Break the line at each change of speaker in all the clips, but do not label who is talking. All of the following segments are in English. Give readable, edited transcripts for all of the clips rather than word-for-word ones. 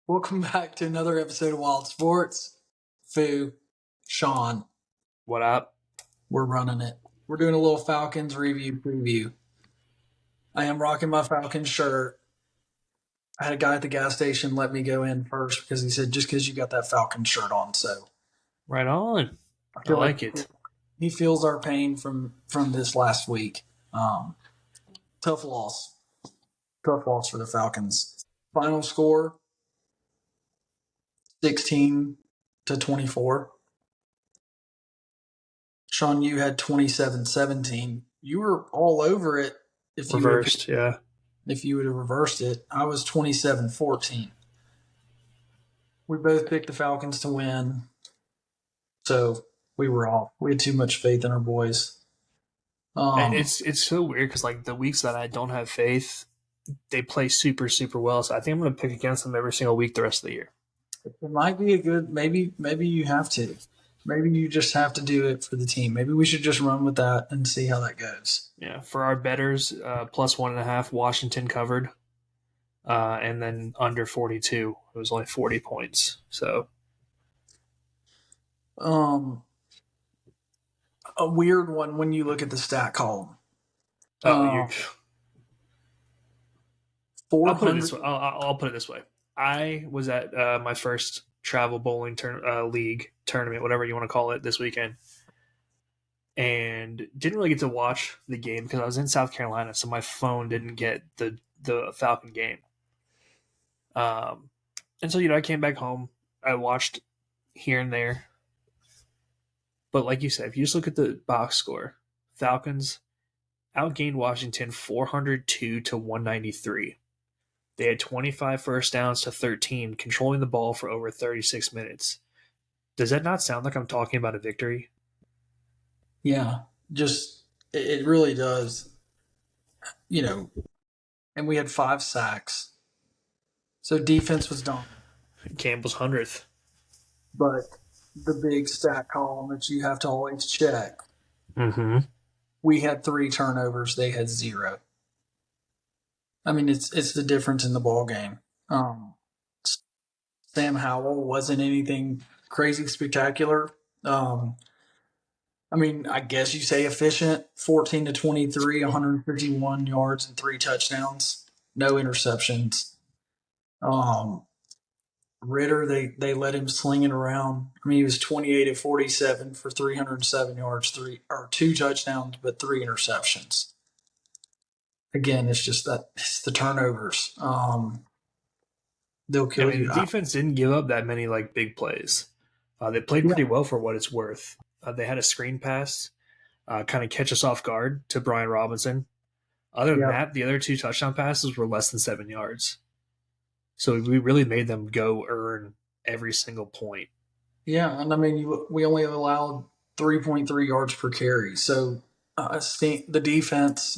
Welcome back to another episode of Wild Sports. Fu, Sean,
What up?
we're running it. We're doing a little Falcons review preview. I am rocking my Falcons shirt. I had a guy at the gas station let me go in first because he said, just because you got that Falcons shirt on. So
Right on.
I
I
feel like
like it.
he feels our pain from this last week. Um, tough loss. Tough loss for the Falcons. Final score 16-24. Sean, you had 27-17. You were all over it if you would
Reversed, yeah.
have reversed it. I was 27-14. We both picked the Falcons to win. So we were off. We had too much faith in our boys.
It's so weird because like the weeks that I don't have faith, they play super super well. So I think I'm going to pick against them every single week the rest of the year.
It might be a good maybe you have to. Maybe you just have to do it for the team. Maybe we should just run with that and see how that goes.
Yeah, for our betters, plus 1.5 Washington covered, and then under 42. It was only 40 points. So
A weird one when you look at the stat column.
you're. I'll put it
400.
this way. I'll put it this way. I was at my first travel bowling league tournament, whatever you want to call it, this weekend, and didn't really get to watch the game because I was in South Carolina, so my phone didn't get the Falcon game. And so I came back home. I watched here and there, but like you said, if you just look at the box score, Falcons outgained Washington 402-193. They had 25 first downs to 13, controlling the ball for over 36 minutes. Does that not sound like I'm talking about a victory?
Yeah, just it really does. And we had 5 sacks. So defense was dominant.
Campbell's 100th.
But the big stat column that you have to always check,
Mm-hmm.
we had 3 turnovers, they had 0. I mean, it's the difference in the ball game. Sam Howell wasn't anything crazy spectacular. I guess you say efficient, 14-23, 151 yards and 3 touchdowns, no interceptions. Ritter, they let him sling it around. I mean, he was 28-47 for 307 yards, 2 touchdowns, but 3 interceptions. Again, it's just that it's the turnovers. They'll kill you.
The defense didn't give up that many big plays. They played pretty well for what it's worth. They had a screen pass, kind of catch us off guard to Brian Robinson. Other than that, the other 2 touchdown passes were less than 7 yards. So we really made them go earn every single point.
Yeah, and we only allowed 3.3 yards per carry. So the defense,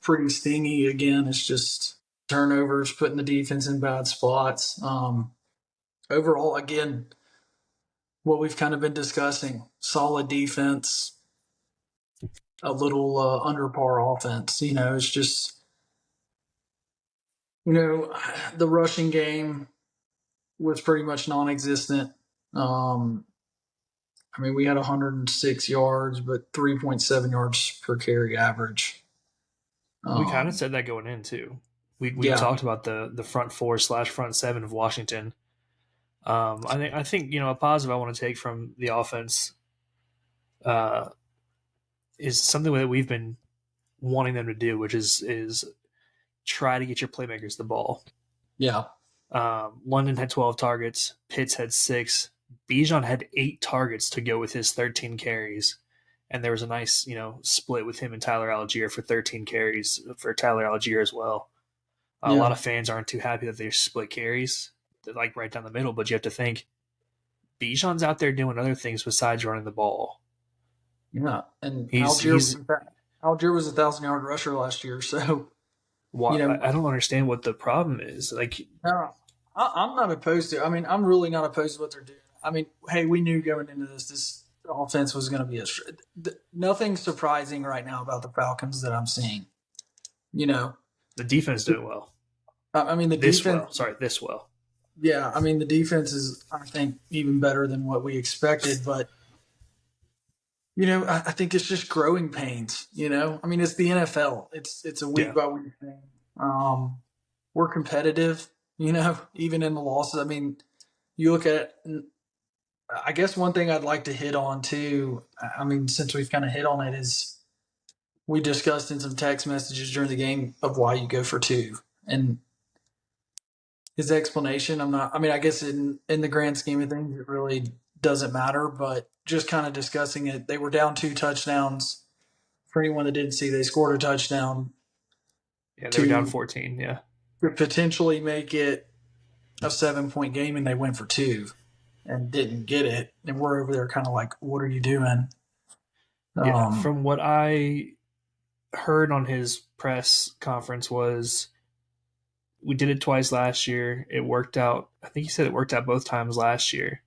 pretty stingy again. It's just turnovers, putting the defense in bad spots. Overall, again, what we've kind of been discussing, solid defense, a little under par offense. It's just, the rushing game was pretty much non-existent. We had 106 yards, but 3.7 yards per carry average.
We kind of said that going in too. We talked about the front 4/front 7 of Washington. I think a positive I want to take from the offense is something that we've been wanting them to do, which is try to get your playmakers the ball.
Yeah.
London had 12 targets. Pitts had 6. Bijan had 8 targets to go with his 13 carries. And there was a nice, split with him and Tyler Algier for 13 carries for Tyler Algier as well. A lot of fans aren't too happy that they split carries, right down the middle, but you have to think Bijan's out there doing other things besides running the ball.
Yeah, and Algier was a 1,000-yard rusher last year, so
I don't understand what the problem is.
I'm not opposed to. I'm really not opposed to what they're doing. Hey, we knew going into this offense was going to be nothing surprising right now about the Falcons that I'm seeing.
The defense doing well.
The
this
defense.
Well. Sorry, this well.
Yeah, I mean the defense is, I think, even better than what we expected, but I think it's just growing pains. I mean it's the NFL. It's a week
Yeah,
by week thing. We're competitive. Even in the losses. I mean, you look at. I guess one thing I'd like to hit on too. I mean, since we've kind of hit on it, is we discussed in some text messages during the game of why you go for two, and his explanation. I'm not. I mean, I guess in the grand scheme of things, it really doesn't matter. But just kind of discussing it, they were down 2 touchdowns. For anyone that didn't see, they scored a touchdown
yeah, they were down
to
14. Yeah,
potentially make it a 7 point game, and they went for two and didn't get it. And we're over there kind of like, what are you doing?
yeah.
Um,
From what I heard on his press conference was we did it twice last year. It worked out. I think he said it worked out both times last year.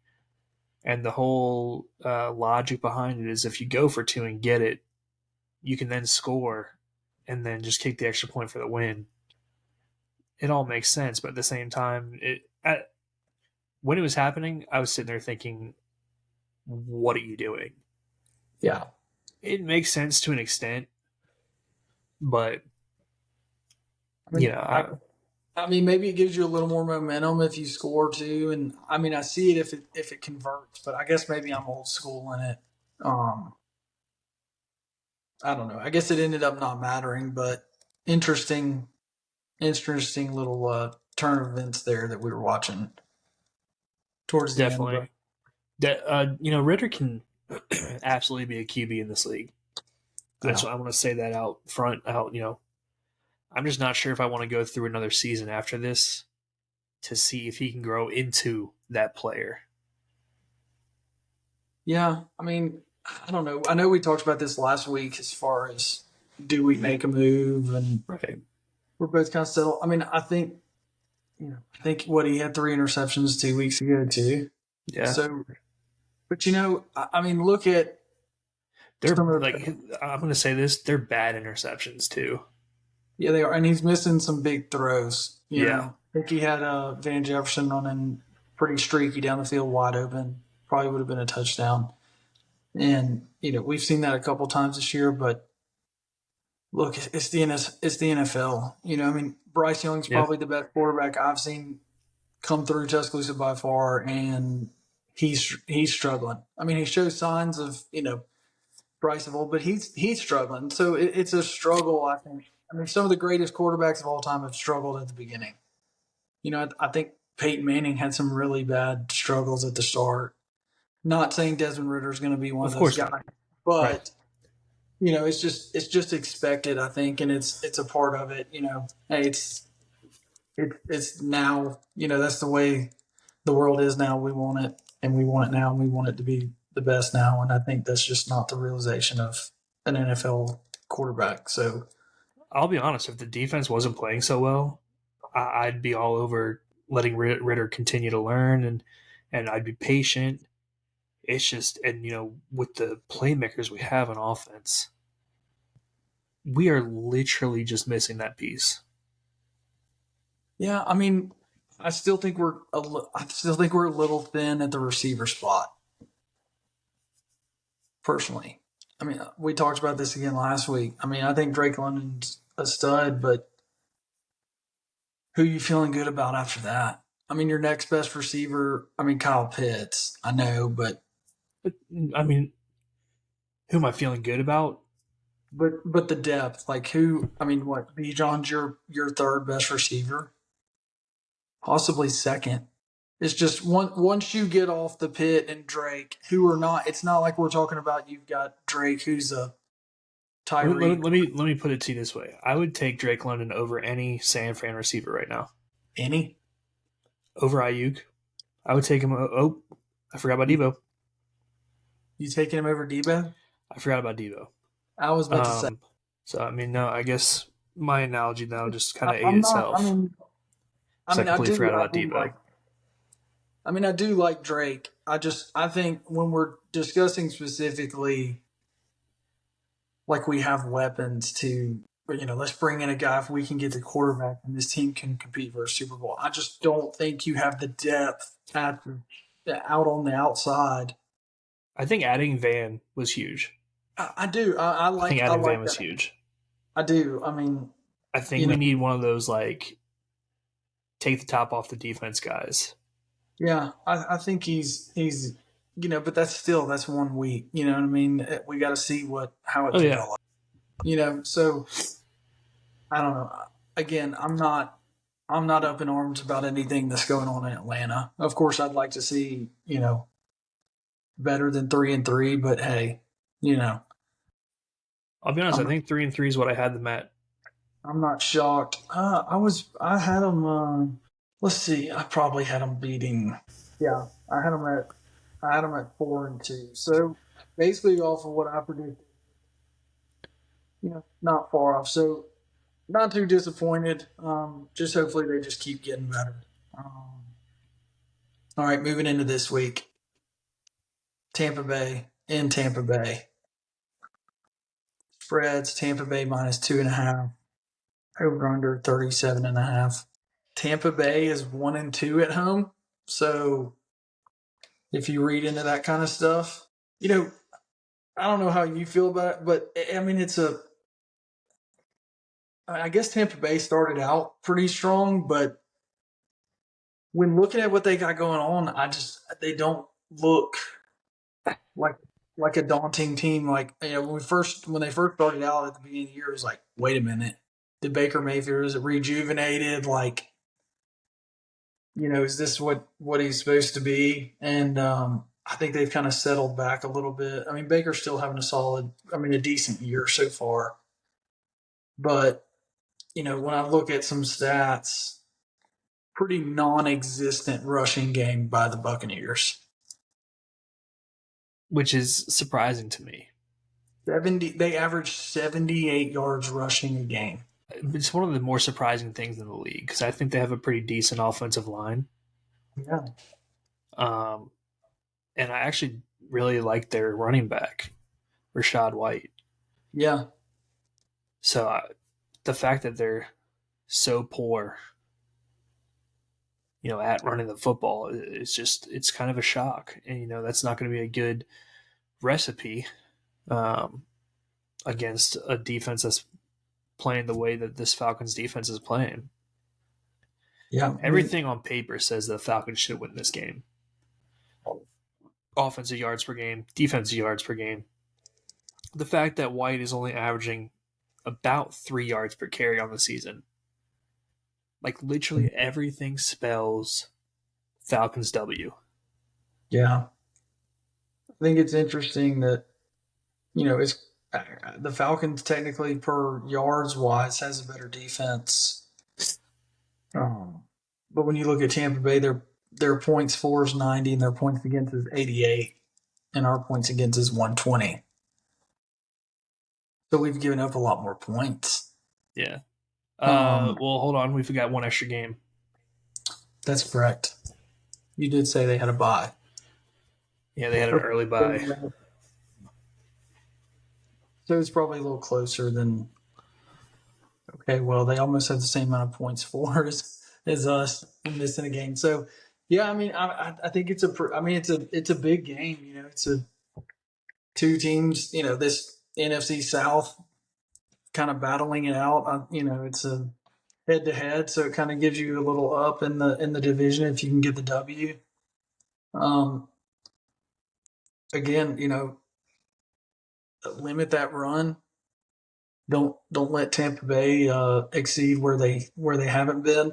And the whole logic behind it is if you go for two and get it, you can then score and then just kick the extra point for the win. It all makes sense, but at the same time, when it was happening, I was sitting there thinking, "What are you doing?"
yeah.
It makes sense to an extent, but
I
you
mean,
know,
I mean, maybe it gives you a little more momentum if you score too. And I mean, I see it if it converts, but I guess maybe I'm old school in it. Um, I don't know. I guess it ended up not mattering, but interesting, interesting little turn of events there that we were watching towards the end. But
definitely that Ritter can absolutely be a QB in this league. That's
yeah,
what I want to say that out front. I'm just not sure if I want to go through another season after this to see if he can grow into that player.
yeah. I mean, I don't know. I know we talked about this last week as far as do we make a move, and
Right.
we're both kind of settled. I mean, I think what he had 3 interceptions 2 weeks ago too.
Yeah.
So, but I mean, look at
They're
some of
like I'm going to say this, they're bad interceptions too.
yeah, they are, and he's missing some big throws.
Yeah.
I think he had Van Jefferson running pretty streaky down the field, wide open. Probably would have been a touchdown. And we've seen that a couple times this year. But look, it's the NFL. I mean, Bryce Young's
Yeah.
probably the best quarterback I've seen come through Tuscaloosa by far, and he's struggling. I mean, he shows signs of Bryce of old, but he's struggling. So it's a struggle. I think. I mean, some of the greatest quarterbacks of all time have struggled at the beginning. I think Peyton Manning had some really bad struggles at the start. Not saying Desmond Ritter is going to be one of
Of
those
course not.
guys,
Right.
but it's just expected. I think, and it's a part of it. Hey, it's now. That's the way the world is now. We want it, and we want it now, and we want it to be the best now. And I think that's just not the realization of an NFL quarterback. So
I'll be honest, if the defense wasn't playing so well, I'd be all over letting Ritter continue to learn and I'd be patient. It's just and with the playmakers we have on offense, we are literally just missing that piece.
yeah, I mean, I still think we're a little thin at the receiver spot. Personally, I mean, we talked about this again last week. I mean, I think Drake London's a stud, but who are you feeling good about after that? I mean, your next best receiver. I mean, Kyle Pitts. I know, but
But I mean, who am I feeling good about?
but the depth, like who? I mean, what? Bijan's your third best receiver, possibly second. It's just once you get off the pit and Drake, who are not. It's not like we're talking about. You've got Drake, who's a Tyreek.
Let me put it to you this way: I would take Drake London over any San Fran receiver right now.
Any?
Over Ayuk, I would take him. Oh, I forgot about
You,
Debo.
you taking him over Debo?
I forgot about Debo.
I was about to say.
Um, so I mean, no, I guess my analogy now just kind of ate
I'm not. I
itself
mean, I
because I
mean,
completely forgot
I
about
do
Debo.
like. I mean, I do like Drake. I think when we're discussing specifically, like we have weapons to let's bring in a guy if we can get the quarterback and this team can compete for a Super Bowl. I just don't think you have the depth out on the outside.
I think adding Van was huge.
I do. I
I think
like. I
adding Van
like
was
that.
huge.
I do. I mean,
I think
you
we
know,
need one of those like take the top off the defense guys.
yeah. I think he's. But that's 1 week. You know what I mean? We got to see how it
Oh yeah,
develops. So I don't know. Again, I'm not up in arms about anything that's going on in Atlanta. Of course, I'd like to see better than 3-3, but hey, you know,
I'll be honest. I
I'm
think 3-3 is what I had them at.
I'm not shocked. I had them. Let's see, I probably had them beating. Yeah, I had them at 4-2. So basically, off of what I predicted, not far off. So not too disappointed. Just hopefully they just keep getting better. All right, moving into this week, Tampa Bay in Tampa Bay. Spreads Tampa Bay -2.5. Over under 37.5. Tampa Bay is 1-2 at home. So if you read into that kind of stuff, you know, I don't know how you feel about it, but I mean, I guess Tampa Bay started out pretty strong, but when looking at what they got going on, they don't look like a daunting team. Like, when they first started out at the beginning of the year, it was like, wait a minute, did Baker Mayfield, is it rejuvenated? Like, is this what he's supposed to be? And I think they've kind of settled back a little bit. I mean, Baker's still having a decent year so far. But, when I look at some stats, pretty non existent rushing game by the Buccaneers.
Which is surprising to me.
They average 78 yards rushing a game.
It's one of the more surprising things in the league because I think they have a pretty decent offensive line.
Yeah.
Um, and I actually really like their running back, Rashad White.
Yeah.
So the fact that they're so poor, at running the football, it's kind of a shock, and that's not going to be a good recipe against a defense that's playing the way that this Falcons defense is playing.
Yeah.
Everything on paper says the Falcons should win this game. Offensive yards per game, defensive yards per game. The fact that White is only averaging about 3 yards per carry on the season. Like literally everything spells Falcons W.
Yeah. I think it's interesting that, it's the Falcons technically per yards wise has a better defense. But when you look at Tampa Bay, their points for is 90 and their points against is 88, and our points against is 120. So we've given up a lot more points.
Yeah.
Um,
Well, hold on. We forgot one extra game.
that's correct. You did say they had a bye.
Yeah, they had an early bye.
So it's probably a little closer than. Okay, well, they almost have the same amount of points for as us missing a game. So, yeah, I mean, I think it's a big game. It's a two teams. This NFC South kind of battling it out. It's a head to head, so it kind of gives you a little up in the division if you can get the W. Um, Again, limit that run. Don't let Tampa Bay exceed where they haven't been.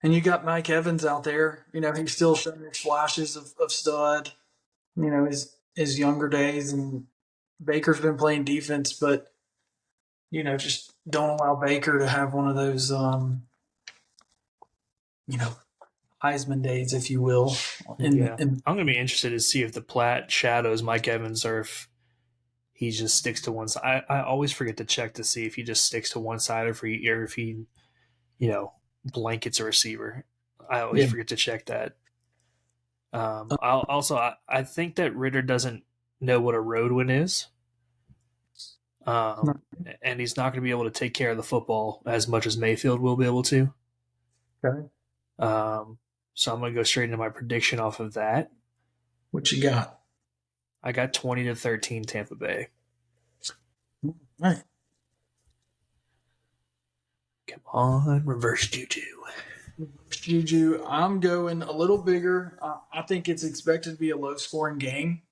And you got Mike Evans out there. He's still showing flashes of stud. His younger days, and Baker's been playing defense, but just don't allow Baker to have one of those you know Heisman days, if you will.
Yeah.
In
I'm going to be interested to see if the Platt shadows Mike Evans or if he just sticks to one side. I always forget to check to see if he just sticks to one side or if he blankets a receiver. I always
yeah,
forget to check that. I think that Ritter doesn't know what a road win is. Um, and he's not going to be able to take care of the football as much as Mayfield will be able to.
Okay.
So I'm going to go straight into my prediction off of that.
What you got?
I got 20-13 Tampa Bay.
All right.
Come on, reverse juju.
Juju, I'm going a little bigger. I think it's expected to be a low scoring game,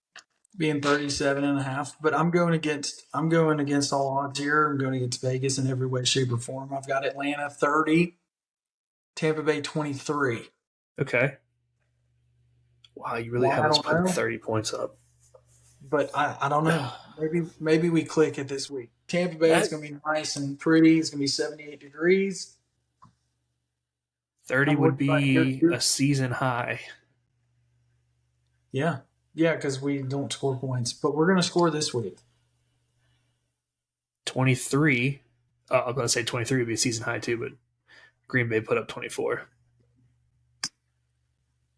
being 37.5. But I'm going against all odds here. I'm going against Vegas in every way, shape, or form. I've got Atlanta 30, Tampa Bay 23.
Okay. Wow, you really
Why
have
I
us
don't
putting
know,
30 points up.
but I don't know. Maybe we click it this week. Tampa Bay is
That
going to be nice and pretty. It's going to be 78 degrees.
30 would
What about your
be a season high.
Yeah, yeah, because we don't score points, but we're going to score this week.
23. I was going to say 23 would be a season high too, but Green Bay put up 24.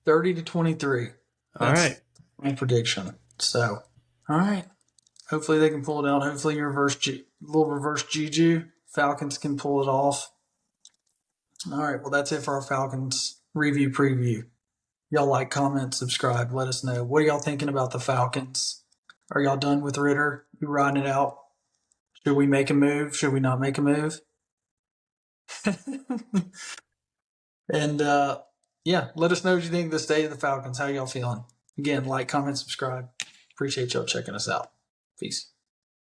30-23.
All right.
That's my prediction. So, all right. Hopefully they can pull it out. Hopefully your little reverse juju Falcons can pull it off. All right. Well, that's it for our Falcons review preview. Y'all like, comment, subscribe. Let us know. What are y'all thinking about the Falcons? Are y'all done with Ritter? You riding it out? Should we make a move? Should we not make a move? And yeah, let us know what you think of the state of the Falcons. How y'all feeling? Again, like, comment, subscribe. Appreciate y'all checking us out. Peace.